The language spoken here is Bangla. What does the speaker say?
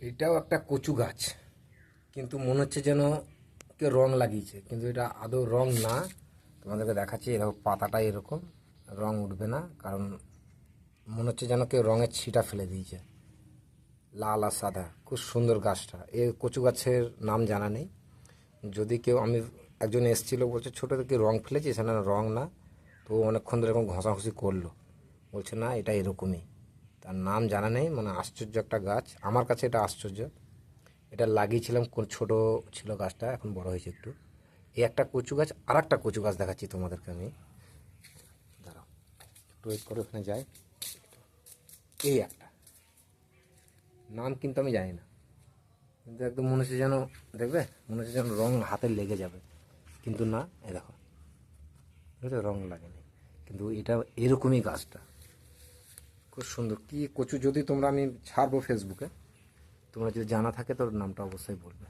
এটাও একটা কচু গাছ, কিন্তু মনে হচ্ছে যেন কেউ রং লাগিয়েছে, কিন্তু এটা আদৌ রং না। তোমাদেরকে দেখাচ্ছি, এরকম পাতাটা এরকম, রং উঠবে না, কারণ মনে হচ্ছে যেন কেউ রঙের ছিটা ফেলে দিয়েছে, লাল আর সাদা। খুব সুন্দর গাছটা। এই কচু গাছের নাম জানা নেই। যদি কেউ, আমি একজন এসেছিল বলছে ছোটো থেকে রং ফেলেছি, সেটা রং না। তো ও অনেকক্ষণ ধরে এরকম ঘষাঘষি করলো, বলছে না এটা এরকমই। তার নাম জানা নেই, মানে আশ্চর্য একটা গাছ। আমার কাছে এটা আশ্চর্য। এটা লাগিয়েছিলাম কোন ছোট ছিল গাছটা, এখন বড় হয়েছে একটু। এই একটা কচু গাছ, আর একটা কচু গাছ দেখাচ্ছি তোমাদেরকে আমি। দাঁড়াও, একটু ওয়েট করে ওখানে যাই। এই একটা নাম কিন্তু আমি জানি না, কিন্তু একদম মনে হচ্ছে যেন, দেখবে মনে হচ্ছে যেন রং হাতে লেগে যাবে, কিন্তু না। এই দেখো, বুঝলে রং লাগেনি, কিন্তু এটা এরকমই গাছটা। খুব সুন্দর কি কচু। যদি তোমরা, আমি ছাড়বো ফেসবুকে, তোমরা যদি জানা থাকে তোর নামটা অবশ্যই বলবে।